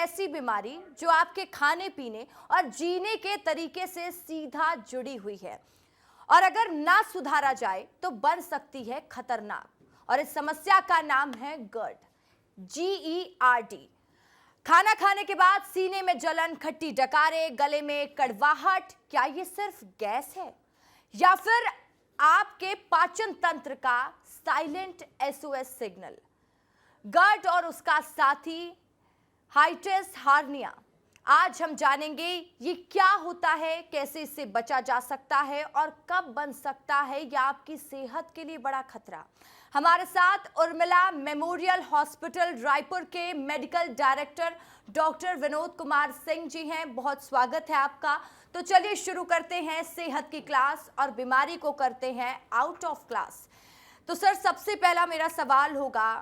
ऐसी बीमारी जो आपके खाने पीने और जीने के तरीके से सीधा जुड़ी हुई है और अगर ना सुधारा जाए तो बन सकती है खतरनाक। और इस समस्या का नाम है GERD, GERD। खाना खाने के बाद सीने में जलन, खट्टी डकारे, गले में कड़वाहट, क्या ये सिर्फ गैस है या फिर आपके पाचन तंत्र का साइलेंट SOS सिग्नल? GERD और उसका साथी हाइटिस हार्निया। आज हम जानेंगे ये क्या होता है, कैसे इससे बचा जा सकता है और कब बन सकता है यह आपकी सेहत के लिए बड़ा खतरा। हमारे साथ उर्मिला मेमोरियल हॉस्पिटल रायपुर के medical director doctor Vinod Kumar Singh ji हैं। बहुत स्वागत है आपका। तो चलिए शुरू करते हैं सेहत की क्लास और बीमारी को करते हैं आउट ऑफ क्लास। तो सर, सबसे पहला मेरा सवाल होगा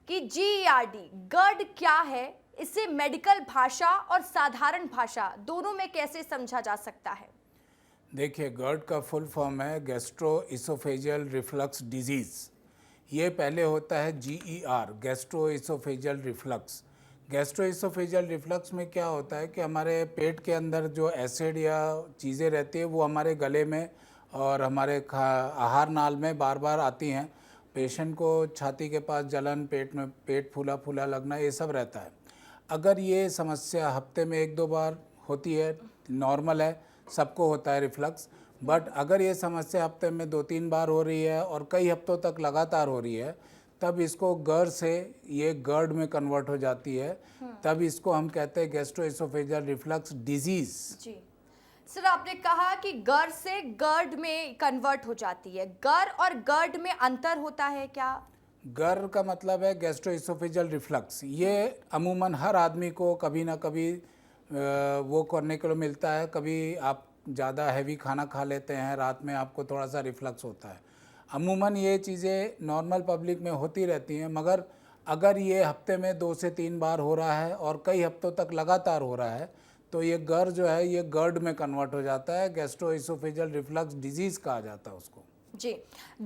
कि GERD क्या है, इसे मेडिकल भाषा और साधारण भाषा दोनों में कैसे समझा जा सकता है? देखिए, GERD का फुल फॉर्म है गैस्ट्रो इसोफेजियल रिफ्लक्स डिजीज़। ये पहले होता है GER, gastro oesophageal reflux. Gastro oesophageal reflux में क्या होता है कि हमारे पेट के अंदर जो एसिड या चीज़ें रहती है वो हमारे गले में और हमारे आहार नाल में बार बार आती हैं। पेशेंट को छाती के पास जलन, पेट में पेट फूला फूला लगना, ये सब रहता है। अगर ये समस्या हफ्ते में 1-2 बार होती है, नॉर्मल है, सबको होता है रिफ्लक्स। बट अगर ये समस्या हफ्ते में 2-3 बार हो रही है और कई हफ्तों तक लगातार हो रही है, तब इसको GERD से ये GERD में कन्वर्ट हो जाती है। तब इसको हम कहते हैं गैस्ट्रो इसोफेजियल रिफ्लक्स डिजीज़। जी सर, आपने कहा कि GERD से GERD में कन्वर्ट हो जाती है। GERD और GERD में अंतर होता है क्या? GERD का मतलब है गैस्ट्रो इसोफेजियल रिफ्लक्स। ये अमूमन हर आदमी को कभी ना कभी वो करने के लिए मिलता है। कभी आप ज़्यादा हैवी खाना खा लेते हैं, रात में आपको थोड़ा सा रिफ्लक्स होता है। अमूमन ये चीज़ें नॉर्मल पब्लिक में होती रहती हैं, मगर अगर ये हफ्ते में 2 से 3 बार हो रहा है और कई हफ्तों तक लगातार हो रहा है तो ये GERD जो है ये GERD में कन्वर्ट हो जाता है। गैस्ट्रो इसोफेजियल रिफ्लक्स डिजीज़ कहा जाता है उसको। जी,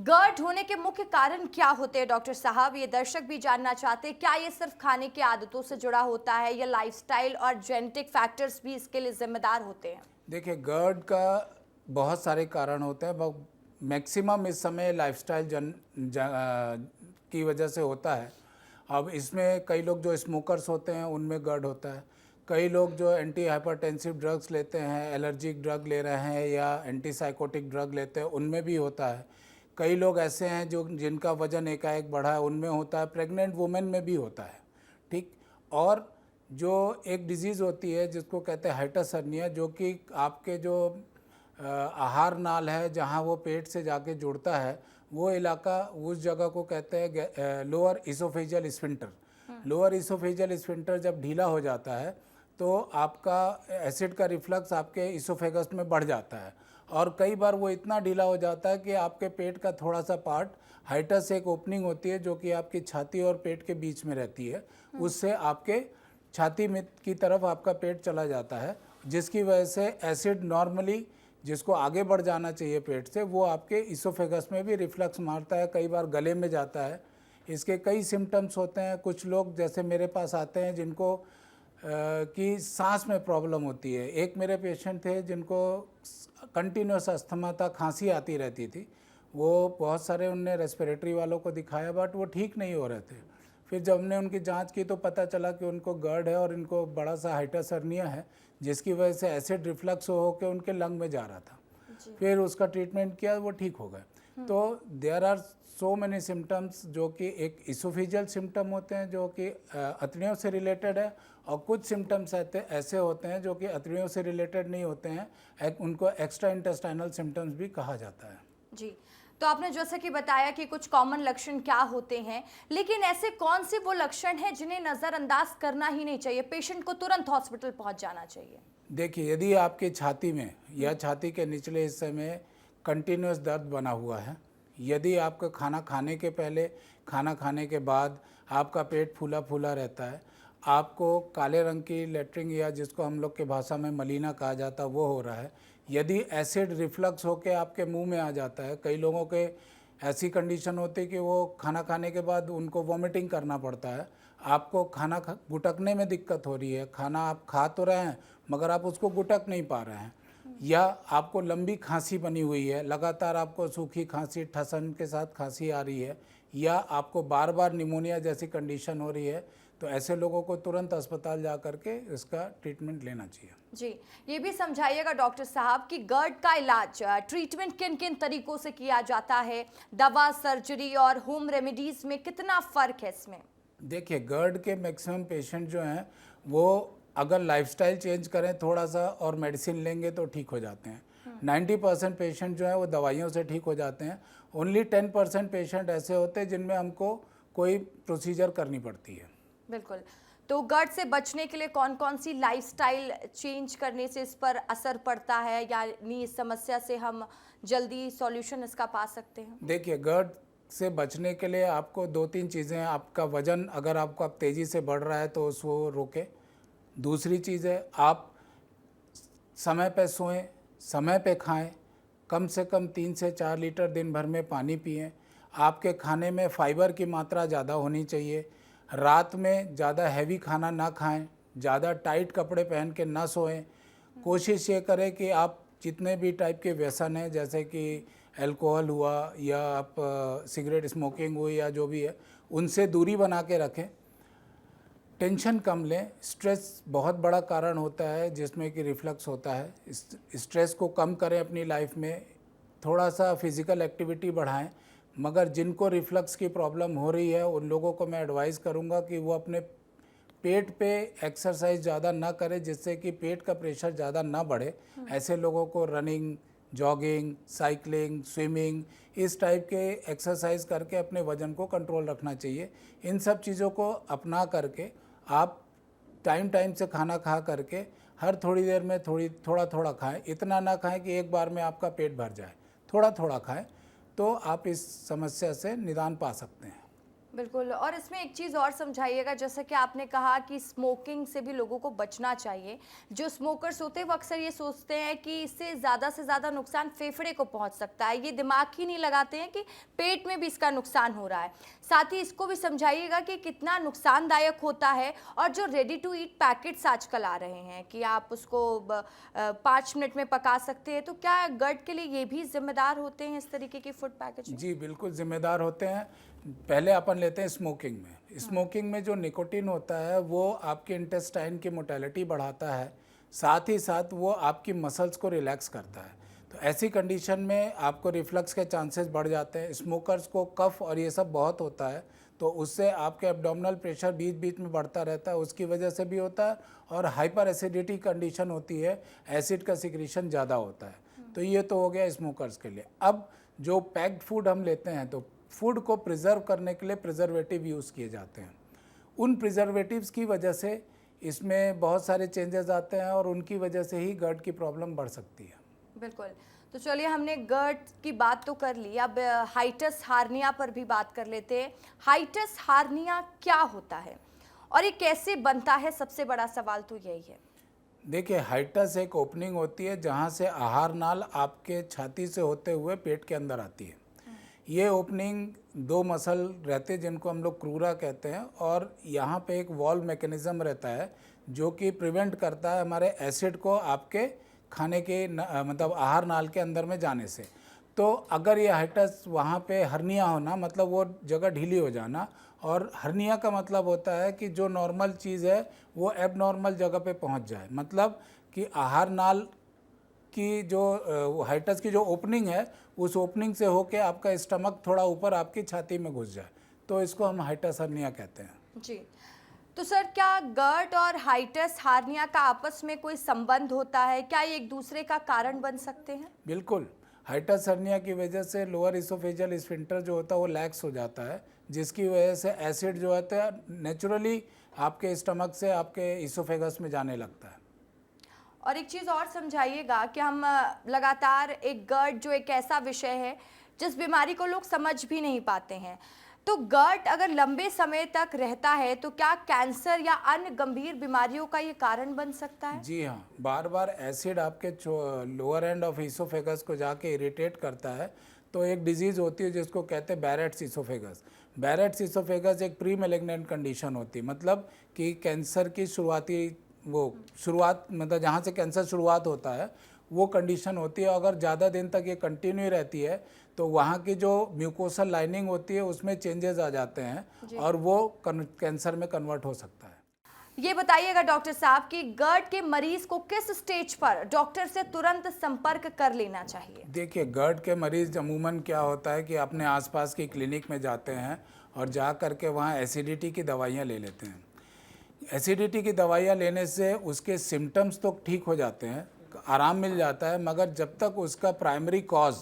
GERD होने के मुख्य कारण क्या होते हैं डॉक्टर साहब? ये दर्शक भी जानना चाहते हैं। क्या ये सिर्फ खाने की आदतों से जुड़ा होता है या लाइफस्टाइल और जेनेटिक फैक्टर्स भी इसके लिए जिम्मेदार होते हैं? देखिए, GERD का बहुत सारे कारण होते हैं। मैक्सिमम इस समय लाइफस्टाइल की वजह से होता है। अब इसमें कई लोग जो स्मोकर्स होते हैं उनमें GERD होता है। कई लोग जो एंटी हाइपरटेंसिव ड्रग्स लेते हैं, एलर्जिक ड्रग ले रहे हैं या एंटी साइकोटिक ड्रग लेते हैं, उनमें भी होता है। कई लोग ऐसे हैं जो जिनका वज़न एकाएक बढ़ा है, उनमें होता है। प्रेग्नेंट वुमेन में भी होता है, ठीक। और जो एक डिजीज़ होती है जिसको कहते हैं हाइटिस हर्निया, जो कि आपके जो आहार नाल है जहाँ वो पेट से जाके जुड़ता है, वो इलाका, उस जगह को कहते हैं lower oesophageal sphincter. Lower oesophageal sphincter जब ढीला हो जाता है तो आपका एसिड का रिफ्लक्स आपके इसोफेगस में बढ़ जाता है और कई बार वो इतना ढीला हो जाता है कि आपके पेट का थोड़ा सा पार्ट, हाइटिस एक ओपनिंग होती है जो कि आपकी छाती और पेट के बीच में रहती है, उससे आपके छाती में की तरफ आपका पेट चला जाता है, जिसकी वजह से एसिड नॉर्मली जिसको आगे बढ़ जाना चाहिए पेट से, वो आपके इसोफेगस में भी रिफ्लक्स मारता है, कई बार गले में जाता है। इसके कई सिम्टम्स होते हैं। कुछ लोग जैसे मेरे पास आते हैं जिनको कि सांस में प्रॉब्लम होती है। एक मेरे पेशेंट थे जिनको कंटिन्यूस अस्थमा था, खांसी आती रहती थी। वो बहुत सारे उनने रेस्पिरेटरी वालों को दिखाया बट वो ठीक नहीं हो रहे थे। फिर जब हमने उनकी जांच की तो पता चला कि उनको GERD है और इनको बड़ा सा हाइटिस हर्निया है, जिसकी वजह से एसिड रिफ्लक्स होकर उनके लंग में जा रहा था। फिर उसका ट्रीटमेंट किया, वो ठीक हो गए। तो there are so many symptoms जो कि एक इसोफेजियल सिम्टम होते हैं जो कि अतड़ियों से रिलेटेड है, और कुछ सिम्टम्स ऐसे होते हैं जो कि अतड़ियों से रिलेटेड नहीं होते हैं, उनको एक्स्ट्रा इंटेस्टाइनल सिम्टम्स भी कहा जाता है। जी, तो आपने जैसे कि बताया कि कुछ कॉमन लक्षण क्या होते हैं, लेकिन ऐसे कौन से वो लक्षण हैं जिन्हें नज़रअंदाज करना ही नहीं चाहिए, पेशेंट को तुरंत हॉस्पिटल पहुंच जाना चाहिए? देखिए, यदि आपकी छाती में या छाती के निचले हिस्से में कंटिन्यूस दर्द बना हुआ है, यदि आपका खाना खाने के पहले, खाना खाने के बाद आपका पेट फूला फूला रहता है, आपको काले रंग की लेटरिन या जिसको हम लोग के भाषा में मलीना कहा जाता है वो हो रहा है, यदि एसिड रिफ्लक्स होकर आपके मुंह में आ जाता है, कई लोगों के ऐसी कंडीशन होती है कि वो खाना खाने के बाद उनको वॉमिटिंग करना पड़ता है। आपको खाना गुटकने में दिक्कत हो रही है, खाना आप खा तो रहे हैं मगर आप उसको गुटक नहीं पा रहे हैं, या आपको लंबी खांसी बनी हुई है, लगातार आपको सूखी खांसी ठसन के साथ खांसी आ रही है, या आपको बार बार निमोनिया जैसी कंडीशन हो रही है, तो ऐसे लोगों को तुरंत अस्पताल जा करके इसका ट्रीटमेंट लेना चाहिए। जी, ये भी समझाइएगा डॉक्टर साहब कि GERD का इलाज ट्रीटमेंट किन किन तरीकों से किया जाता है, दवा, सर्जरी और होम रेमेडीज में कितना फर्क है इसमें? देखिए, GERD के मैक्सिमम पेशेंट जो हैं वो अगर लाइफस्टाइल चेंज करें थोड़ा सा और मेडिसिन लेंगे तो ठीक हो जाते हैं। 90% पेशेंट जो है वो दवाइयों से ठीक हो जाते हैं। ओनली 10% पेशेंट ऐसे होते हैं जिनमें हमको कोई प्रोसीजर करनी पड़ती है। बिल्कुल। तो GERD से बचने के लिए कौन कौन सी लाइफस्टाइल चेंज करने से इस पर असर पड़ता है, यानी इस समस्या से हम जल्दी सॉल्यूशन इसका पा सकते हैं? देखिए, GERD से बचने के लिए आपको 2-3 चीज़ें हैं। आपका वज़न अगर आपका तेज़ी से बढ़ रहा है तो उसको रोकें। दूसरी चीज़ है, आप समय पे सोएं, समय पे खाएं, कम से कम 3 से 4 लीटर दिन भर में पानी पिएं। आपके खाने में फाइबर की मात्रा ज़्यादा होनी चाहिए। रात में ज़्यादा हैवी खाना ना खाएं, ज़्यादा टाइट कपड़े पहन के ना सोएं। कोशिश ये करें कि आप जितने भी टाइप के व्यसन हैं, जैसे कि अल्कोहल हुआ या आप सिगरेट स्मोकिंग हुई या जो भी है, उनसे दूरी बना के रखें। टेंशन कम लें। स्ट्रेस बहुत बड़ा कारण होता है जिसमें कि रिफ्लक्स होता है। स्ट्रेस को कम करें अपनी लाइफ में। थोड़ा सा फिज़िकल एक्टिविटी बढ़ाएं। मगर जिनको रिफ्लक्स की प्रॉब्लम हो रही है उन लोगों को मैं एडवाइस करूंगा कि वो अपने पेट पे एक्सरसाइज ज़्यादा ना करें, जिससे कि पेट का प्रेशर ज़्यादा ना बढ़े। ऐसे लोगों को रनिंग, जॉगिंग, साइकिलिंग, स्विमिंग, इस टाइप के एक्सरसाइज करके अपने वज़न को कंट्रोल रखना चाहिए। इन सब चीज़ों को अपना करके आप टाइम टाइम से खाना खा करके हर थोड़ी देर में थोड़ा थोड़ा खाएं। इतना ना खाएं कि एक बार में आपका पेट भर जाए, थोड़ा थोड़ा खाएं, तो आप इस समस्या से निदान पा सकते हैं। बिल्कुल। और इसमें एक चीज़ और समझाइएगा, जैसा कि आपने कहा कि स्मोकिंग से भी लोगों को बचना चाहिए। जो स्मोकर्स होते हैं वो अक्सर ये सोचते हैं कि इससे ज़्यादा से ज़्यादा नुकसान फेफड़े को पहुंच सकता है, ये दिमाग ही नहीं लगाते हैं कि पेट में भी इसका नुकसान हो रहा है। साथ ही इसको भी समझाइएगा कि कितना नुकसानदायक होता है। और जो रेडी टू ईट पैकेट्स आजकल आ रहे हैं कि आप उसको 5 मिनट में पका सकते हैं, तो क्या GERD के लिए ये भी जिम्मेदार होते हैं इस तरीके की फूड पैकेजिंग? जी बिल्कुल जिम्मेदार होते हैं। पहले अपन लेते हैं स्मोकिंग में। स्मोकिंग में जो निकोटीन होता है वो आपके इंटेस्टाइन की मोटेलिटी बढ़ाता है, साथ ही साथ वो आपकी मसल्स को रिलैक्स करता है। तो ऐसी कंडीशन में आपको रिफ्लक्स के चांसेस बढ़ जाते हैं। स्मोकर्स को कफ और ये सब बहुत होता है, तो उससे आपके एब्डोमिनल प्रेशर बीच बीच में बढ़ता रहता है, उसकी वजह से भी होता है। और हाइपर एसिडिटी कंडीशन होती है, एसिड का सिक्रीशन ज़्यादा होता है। तो ये तो हो गया स्मोकर्स के लिए। अब जो पैक्ड फूड हम लेते हैं, तो फूड को प्रिजर्व करने के लिए प्रिजर्वेटिव यूज़ किए जाते हैं। उन प्रिजर्वेटिव्स की वजह से इसमें बहुत सारे चेंजेस आते हैं और उनकी वजह से ही GERD की प्रॉब्लम बढ़ सकती है। बिल्कुल। तो चलिए, हमने GERD की बात तो कर ली, अब हाइटस हार्निया पर भी बात कर लेते हैं। हाइटस हार्निया क्या होता है और ये कैसे बनता है? सबसे बड़ा सवाल तो यही है। देखिए, हाइटस एक ओपनिंग होती है जहाँ से आहार नाल आपके छाती से होते हुए पेट के अंदर आती है। ये ओपनिंग 2 मसल रहते हैं जिनको हम लोग क्रूरा कहते हैं, और यहाँ पे एक वॉल्व मैकेनिज्म रहता है जो कि प्रिवेंट करता है हमारे एसिड को आपके खाने के मतलब आहार नाल के अंदर में जाने से। तो अगर ये हाइटस वहाँ पे हर्निया होना मतलब वो जगह ढीली हो जाना, और हर्निया का मतलब होता है कि जो नॉर्मल चीज़ है वो एबनॉर्मल जगह पे पहुँच जाए। मतलब कि आहार नाल की जो हाइटस की जो ओपनिंग है उस ओपनिंग से होके आपका स्टमक थोड़ा ऊपर आपकी छाती में घुस जाए, तो इसको हम हाइटस हर्निया कहते हैं। जी। तो सर, क्या GERD और हाइटस हार्निया का आपस में कोई संबंध होता है? क्या ये एक दूसरे का कारण बन सकते हैं? बिल्कुल। हाइटस हर्निया की वजह से लोअर इसोफेजियल स्फिंक्टर जो होता है वो लैक्स हो जाता है, जिसकी वजह से एसिड जो होता है नेचुरली आपके स्टमक से आपके इसोफेगस में जाने लगता है। और एक चीज़ और समझाइएगा कि हम लगातार एक GERD जो एक ऐसा विषय है जिस बीमारी को लोग समझ भी नहीं पाते हैं, तो GERD अगर लंबे समय तक रहता है तो क्या कैंसर या अन्य गंभीर बीमारियों का ये कारण बन सकता है? जी हाँ, बार बार एसिड आपके लोअर एंड ऑफ इसोफेगस को जाके इरिटेट करता है, तो एक डिजीज़ होती है जिसको कहते हैं बैरेट्स इसोफेगस। बैरेट्स इसोफेगस एक प्री मैलिग्नेंट कंडीशन होती है, मतलब कि कैंसर की शुरुआत मतलब जहाँ से कैंसर शुरुआत होता है वो कंडीशन होती है। अगर ज़्यादा दिन तक ये कंटिन्यू रहती है तो वहाँ की जो म्यूकोसल लाइनिंग होती है उसमें चेंजेस आ जाते हैं और वो कैंसर में कन्वर्ट हो सकता है। ये बताइएगा डॉक्टर साहब कि GERD के मरीज को किस स्टेज पर डॉक्टर से तुरंत संपर्क कर लेना चाहिए? देखिए, GERD के मरीज अमूमन क्या होता है कि अपने आसपास की क्लिनिक में जाते हैं और जा करके वहाँ एसिडिटी की दवाइयाँ ले लेते हैं। एसिडिटी की दवाइयाँ लेने से उसके सिम्टम्स तो ठीक हो जाते हैं, आराम मिल जाता है, मगर जब तक उसका प्राइमरी कॉज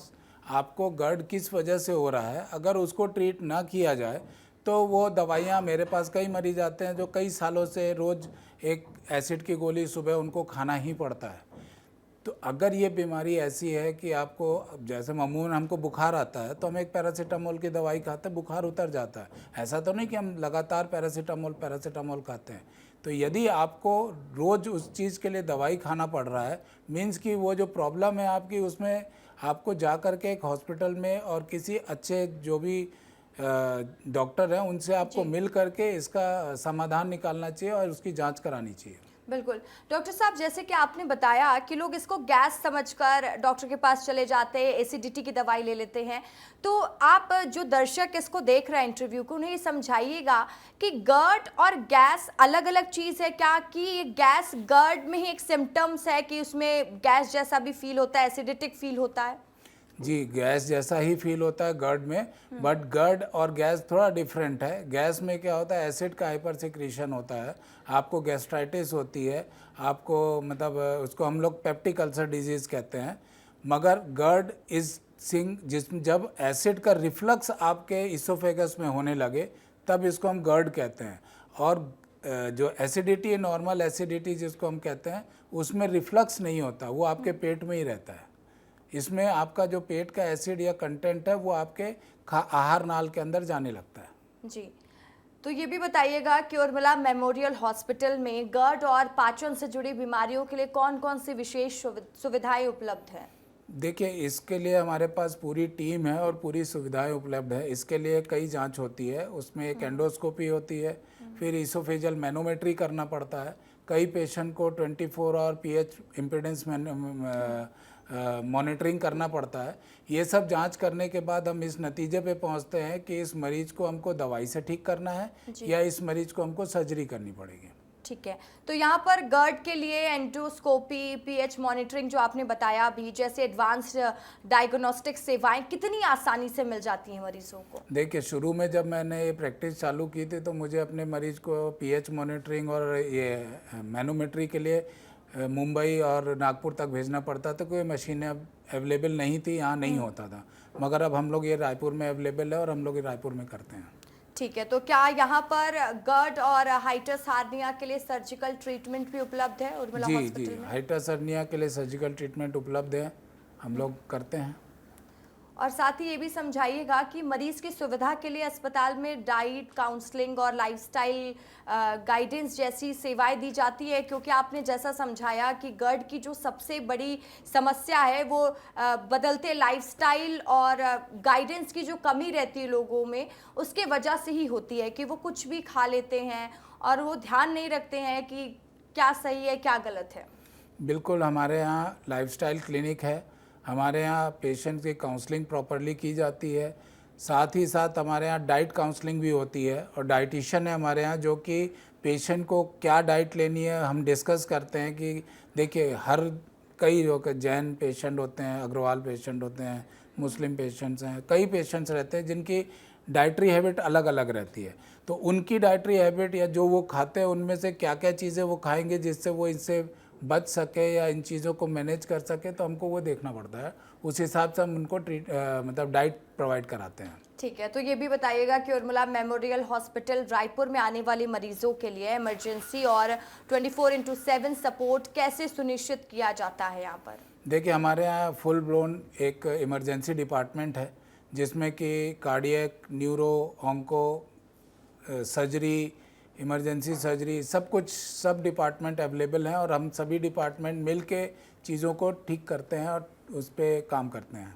आपको GERD किस वजह से हो रहा है अगर उसको ट्रीट ना किया जाए तो वो दवाइयाँ, मेरे पास कई मरीज आते हैं जो कई सालों से रोज़ एक एसिड की गोली सुबह उनको खाना ही पड़ता है। तो अगर ये बीमारी ऐसी है कि आपको, जैसे मामून हमको बुखार आता है तो हम एक पैरासीटामोल की दवाई खाते हैं, बुखार उतर जाता है। ऐसा तो नहीं कि हम लगातार पैरासीटामोल खाते हैं। तो यदि आपको रोज़ उस चीज़ के लिए दवाई खाना पड़ रहा है, मीन्स कि वो जो प्रॉब्लम है आपकी, उसमें आपको जा कर के एक हॉस्पिटल में और किसी अच्छे जो भी डॉक्टर हैं उनसे आपको मिल करके इसका समाधान निकालना चाहिए और उसकी जांच करानी चाहिए। बिल्कुल डॉक्टर साहब, जैसे कि आपने बताया कि लोग इसको गैस समझकर डॉक्टर के पास चले जाते हैं, एसिडिटी की दवाई ले लेते हैं, तो आप जो दर्शक इसको देख रहे हैं इंटरव्यू को, उन्हें ये समझाइएगा कि GERD और गैस अलग अलग चीज़ है क्या? कि ये गैस GERD में ही एक सिम्टम्स है कि उसमें गैस जैसा भी फील होता है, एसिडिटिक फील होता है? जी, गैस जैसा ही फील होता है GERD में, बट GERD और गैस थोड़ा डिफरेंट है। गैस में क्या होता है, एसिड का हाइपर सिक्रीशन होता है, आपको गैस्ट्राइटिस होती है, आपको मतलब उसको हम लोग पेप्टिक अल्सर डिजीज़ कहते हैं। मगर GERD इज जिसमें जब एसिड का रिफ्लक्स आपके इसोफेगस में होने लगे तब इसको हम GERD कहते हैं। और जो एसिडिटी, नॉर्मल एसिडिटी जिसको हम कहते हैं, उसमें रिफ्लक्स नहीं होता, वो आपके पेट में ही रहता है। इसमें आपका जो पेट का एसिड या कंटेंट है वो आपके आहार नाल के अंदर जाने लगता है। जी, तो ये भी बताइएगा कि उर्मिला मेमोरियल हॉस्पिटल में GERD और पाचन से जुड़ी बीमारियों के लिए कौन कौन सी विशेष सुविधाएं उपलब्ध हैं? देखिए, इसके लिए हमारे पास पूरी टीम है और पूरी सुविधाएं उपलब्ध है। इसके लिए कई जांच होती है, उसमें एक एंडोस्कोपी होती है, फिर इसोफेजियल मैनोमेट्री करना पड़ता है। कई पेशेंट को 24 आवर पीएच इम्पीडेंस मॉनिटरिंग करना पड़ता है। ये सब जांच करने के बाद हम इस नतीजे पे पहुंचते हैं कि इस मरीज को हमको दवाई से ठीक करना है या इस मरीज को हमको सर्जरी करनी पड़ेगी। ठीक है, तो यहाँ पर GERD के लिए एंडोस्कोपी, पीएच मॉनिटरिंग जो आपने बताया भी, जैसे एडवांस्ड डायग्नोस्टिक सेवाएं कितनी आसानी से मिल जाती हैं मरीजों को? देखिए, शुरू में जब मैंने ये प्रैक्टिस चालू की थी तो मुझे अपने मरीज को पीएच मॉनिटरिंग और ये मैनोमेट्री के लिए मुंबई और नागपुर तक भेजना पड़ता था, कोई मशीनें अवेलेबल नहीं थी, यहाँ नहीं होता था। मगर अब हम लोग ये रायपुर में अवेलेबल है और हम लोग ये रायपुर में करते हैं। ठीक है, तो क्या यहाँ पर GERD और हाइटस हार्निया के लिए सर्जिकल ट्रीटमेंट भी उपलब्ध है उर्मिला हॉस्पिटल जी, में? हाइटस हार्निया के लिए सर्जिकल ट्रीटमेंट उपलब्ध है, हम लोग करते हैं। और साथ ही ये भी समझाइएगा कि मरीज की सुविधा के लिए अस्पताल में डाइट, काउंसलिंग और लाइफस्टाइल गाइडेंस जैसी सेवाएं दी जाती है, क्योंकि आपने जैसा समझाया कि GERD की जो सबसे बड़ी समस्या है वो बदलते लाइफस्टाइल और गाइडेंस की जो कमी रहती है लोगों में, उसके वजह से ही होती है कि वो कुछ भी खा लेते हैं और वो ध्यान नहीं रखते हैं कि क्या सही है क्या गलत है। बिल्कुल, हमारे यहाँ लाइफस्टाइल क्लिनिक है, हमारे यहाँ पेशेंट की काउंसलिंग प्रॉपरली की जाती है, साथ ही साथ हमारे यहाँ डाइट काउंसलिंग भी होती है और डाइटिशियन है हमारे यहाँ जो कि पेशेंट को क्या डाइट लेनी है हम डिस्कस करते हैं। कि देखिए, हर कई लोग जैन पेशेंट होते हैं, अग्रवाल पेशेंट होते हैं, मुस्लिम पेशेंट्स हैं, कई पेशेंट्स रहते हैं जिनकी डाइटरी हैबिट अलग अलग रहती है। तो उनकी डाइटरी हैबिट या जो वो खाते हैं उनमें से क्या क्या चीज़ें वो खाएंगे जिससे वो इनसे बच सके या इन चीज़ों को मैनेज कर सके, तो हमको वो देखना पड़ता है। उस हिसाब से हम उनको मतलब डाइट प्रोवाइड कराते हैं। ठीक है, तो ये भी बताइएगा कि उर्मिला मेमोरियल हॉस्पिटल रायपुर में आने वाले मरीजों के लिए इमरजेंसी और 24/7 सपोर्ट कैसे सुनिश्चित किया जाता है यहाँ पर? देखिए, हमारे यहाँ फुल ब्लोन एक इमरजेंसी डिपार्टमेंट है जिसमें कि cardiac, neuro, onco, surgery, emergency surgery, सब डिपार्टमेंट अवेलेबल हैं और हम सभी डिपार्टमेंट मिल के चीज़ों को ठीक करते हैं और उस पर काम करते हैं।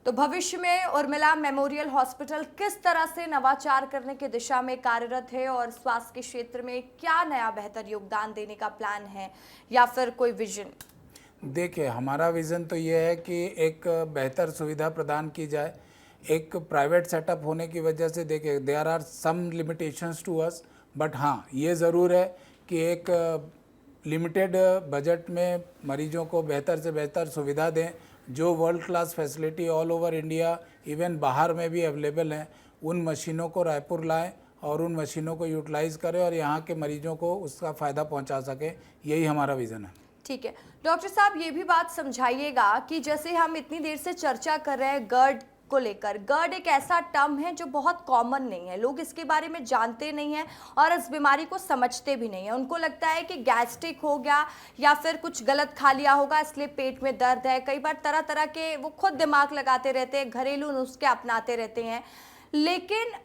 तो भविष्य में उर्मिला मेमोरियल हॉस्पिटल किस तरह से नवाचार करने की दिशा में कार्यरत है और स्वास्थ्य के क्षेत्र में क्या नया बेहतर योगदान देने का प्लान है या फिर कोई विजन? देखिए, हमारा विज़न तो ये है कि एक बेहतर सुविधा प्रदान की जाए। एक प्राइवेट सेटअप होने की वजह से देखिए there are some limitations to us, but हाँ ये ज़रूर है कि एक लिमिटेड बजट में मरीजों को बेहतर से बेहतर सुविधा दें। जो world class facility all over India even बाहर में भी अवेलेबल हैं, उन मशीनों को रायपुर लाएं और उन मशीनों को यूटिलाइज़ करें और यहाँ के मरीजों को उसका फ़ायदा पहुँचा सकें। यही हमारा विज़न है। ठीक है डॉक्टर साहब, ये भी बात समझाइएगा कि जैसे हम इतनी देर से चर्चा कर रहे हैं गर्ड को लेकर, गर्ड एक ऐसा टर्म है जो बहुत कॉमन नहीं है, लोग इसके बारे में जानते नहीं हैं और इस बीमारी को समझते भी नहीं है। उनको लगता है कि गैस्ट्रिक हो गया या फिर कुछ गलत खा लिया होगा इसलिए पेट में दर्द है। कई बार तरह तरह के वो खुद दिमाग लगाते रहते हैं, घरेलू नुस्खे अपनाते रहते हैं। लेकिन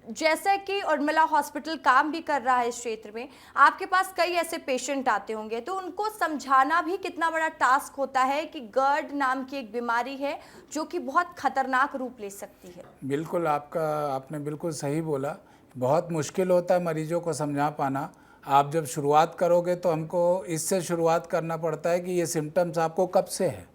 जैसे कि उर्मिला हॉस्पिटल काम भी कर रहा है इस क्षेत्र में, आपके पास कई ऐसे पेशेंट आते होंगे, तो उनको समझाना भी कितना बड़ा टास्क होता है कि गर्ड नाम की एक बीमारी है जो कि बहुत खतरनाक रूप ले सकती है। बिल्कुल, आपने बिल्कुल सही बोला। बहुत मुश्किल होता है मरीजों को समझा पाना। आप जब शुरुआत करोगे तो हमको इससे शुरुआत करना पड़ता है कि ये सिम्टम्स आपको कब से है।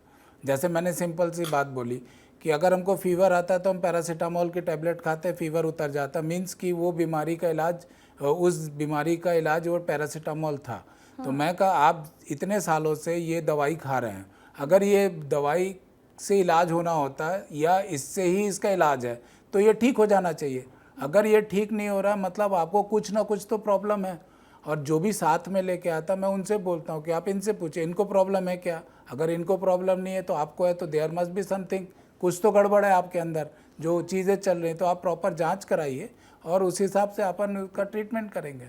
जैसे मैंने सिंपल सी बात बोली कि अगर हमको फीवर आता है तो हम पैरासीटामोल की टैबलेट खाते हैं, फीवर उतर जाता, मीन्स कि वो बीमारी का इलाज, उस बीमारी का इलाज वो पैरासीटामोल था। तो मैं कहा आप इतने सालों से ये दवाई खा रहे हैं, अगर ये दवाई से इलाज होना होता है या इससे ही इसका इलाज है तो ये ठीक हो जाना चाहिए। अगर ये ठीक नहीं हो रहा मतलब आपको कुछ ना कुछ तो प्रॉब्लम है। और जो भी साथ में लेके आता मैं उनसे बोलता हूँ कि आप इनसे पूछे इनको प्रॉब्लम है क्या। अगर इनको प्रॉब्लम नहीं है तो आपको है, तो देयर मस्ट बी समथिंग, कुछ तो गड़बड़ है आपके अंदर, जो चीज़ें चल रही, तो आप प्रॉपर जांच कराइए और उस हिसाब से अपन उसका ट्रीटमेंट करेंगे।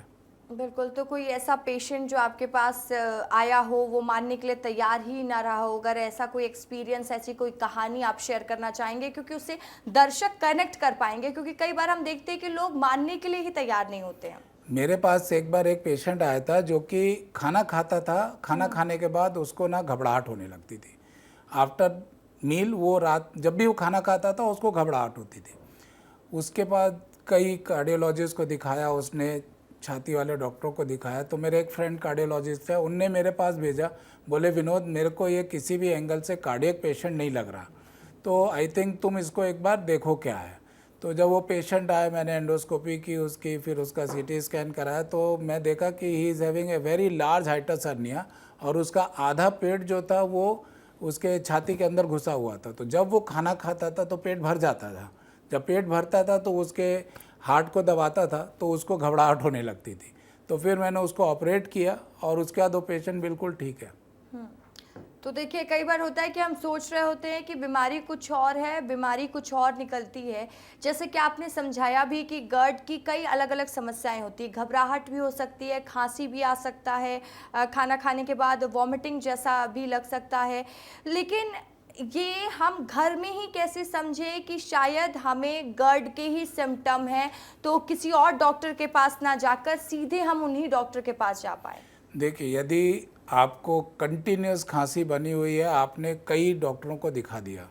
बिल्कुल, तो कोई ऐसा पेशेंट जो आपके पास आया हो वो मानने के लिए तैयार ही ना रहा हो, अगर ऐसा कोई एक्सपीरियंस, ऐसी कोई कहानी आप शेयर करना चाहेंगे, क्योंकि उससे दर्शक कनेक्ट कर पाएंगे, क्योंकि कई बार हम देखते हैं कि लोग मानने के लिए ही तैयार नहीं होते हैं। मेरे पास एक बार एक पेशेंट आया था जो कि खाना खाता था, खाना खाने के बाद उसको ना घबराहट होने लगती थी। आफ्टर मील वो रात जब भी वो खाना खाता था उसको घबराहट होती थी। उसके बाद कई कार्डियोलॉजिस्ट को दिखाया, उसने छाती वाले डॉक्टरों को दिखाया। तो मेरे एक फ्रेंड कार्डियोलॉजिस्ट है, उनने मेरे पास भेजा, बोले विनोद मेरे को ये किसी भी एंगल से कार्डियक पेशेंट नहीं लग रहा, तो आई थिंक तुम इसको एक बार देखो क्या है। तो जब वो पेशेंट आया, मैंने एंडोस्कोपी की उसकी, फिर उसका सीटी स्कैन कराया, तो मैं देखा कि he is having a very large hiatus hernia और उसका आधा पेट जो था वो उसके छाती के अंदर घुसा हुआ था। तो जब वो खाना खाता था तो पेट भर जाता था, जब पेट भरता था तो उसके हार्ट को दबाता था तो उसको घबराहट होने लगती थी। तो फिर मैंने उसको ऑपरेट किया और उसके बाद वो पेशेंट बिल्कुल ठीक है। तो देखिए कई बार होता है कि हम सोच रहे होते हैं कि बीमारी कुछ और है, बीमारी कुछ और निकलती है। जैसे कि आपने समझाया भी कि गर्ड की कई अलग अलग समस्याएं होती है, घबराहट भी हो सकती है, खांसी भी आ सकता है, खाना खाने के बाद वॉमिटिंग जैसा भी लग सकता है। लेकिन ये हम घर में ही कैसे समझे कि शायद हमें गर्ड के ही सिम्टम हैं, तो किसी और डॉक्टर के पास ना जाकर सीधे हम उन्हीं डॉक्टर के पास जा पाए? देखिए, यदि आपको कंटिन्यूस खांसी बनी हुई है, आपने कई डॉक्टरों को दिखा दिया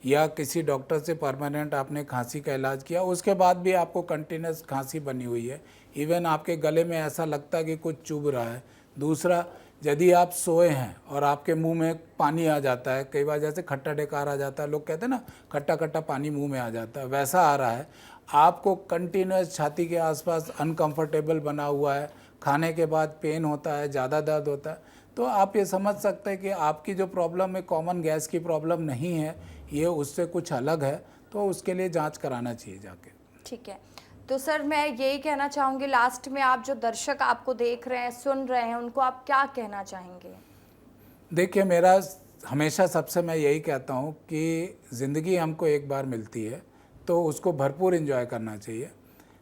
या किसी डॉक्टर से परमानेंट आपने खांसी का इलाज किया, उसके बाद भी आपको कंटिन्यूस खांसी बनी हुई है, इवन आपके गले में ऐसा लगता है कि कुछ चुभ रहा है। दूसरा, यदि आप सोए हैं और आपके मुंह में पानी आ जाता है, कई बार जैसे खट्टा डेकार आ जाता है, लोग कहते हैं ना खट्टा खट्टा पानी मुंह में आ जाता है, वैसा आ रहा है, आपको कंटिन्यूस छाती के आसपास अनकंफर्टेबल बना हुआ है, खाने के बाद पेन होता है, ज़्यादा दर्द होता है, तो आप ये समझ सकते हैं कि आपकी जो प्रॉब्लम है कॉमन गैस की प्रॉब्लम नहीं है, ये उससे कुछ अलग है, तो उसके लिए जांच कराना चाहिए जाके। ठीक है, तो सर मैं यही कहना चाहूँगी लास्ट में, आप जो दर्शक आपको देख रहे हैं, सुन रहे हैं, उनको आप क्या कहना चाहेंगे? देखिए, मेरा हमेशा सबसे मैं यही कहता हूँ कि ज़िंदगी हमको एक बार मिलती है तो उसको भरपूर एंजॉय करना चाहिए।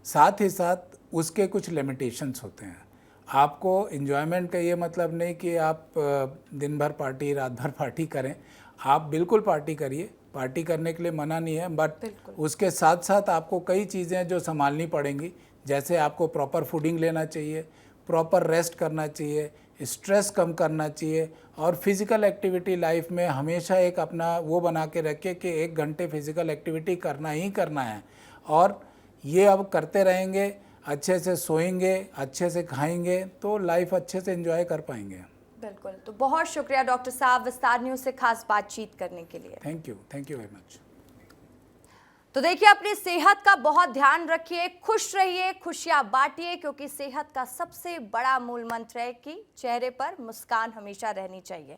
साथ ही साथ उसके कुछ लिमिटेशंस होते हैं। आपको एंजॉयमेंट का ये मतलब नहीं कि आप दिन भर पार्टी, रात भर पार्टी करें। आप बिल्कुल पार्टी करिए, पार्टी करने के लिए मना नहीं है, बट उसके साथ साथ आपको कई चीज़ें जो संभालनी पड़ेंगी। जैसे आपको प्रॉपर फूडिंग लेना चाहिए, प्रॉपर रेस्ट करना चाहिए, स्ट्रेस कम करना चाहिए और फिज़िकल एक्टिविटी लाइफ में हमेशा एक अपना वो बना के रखे कि 1 घंटे फिज़िकल एक्टिविटी करना ही करना है, और ये अब करते रहेंगे, अच्छे से सोएंगे, अच्छे से खाएंगे, तो लाइफ अच्छे से एंजॉय कर पाएंगे। बिल्कुल, तो बहुत शुक्रिया डॉक्टर साहब विस्तार न्यूज़ से खास बातचीत करने के लिए। Thank you very much. तो देखिए, अपनी सेहत का बहुत ध्यान रखिए, खुश रहिए, खुशियां बांटिए, क्योंकि सेहत का सबसे बड़ा मूल मंत्र है कि चेहरे पर मुस्कान हमेशा रहनी चाहिए।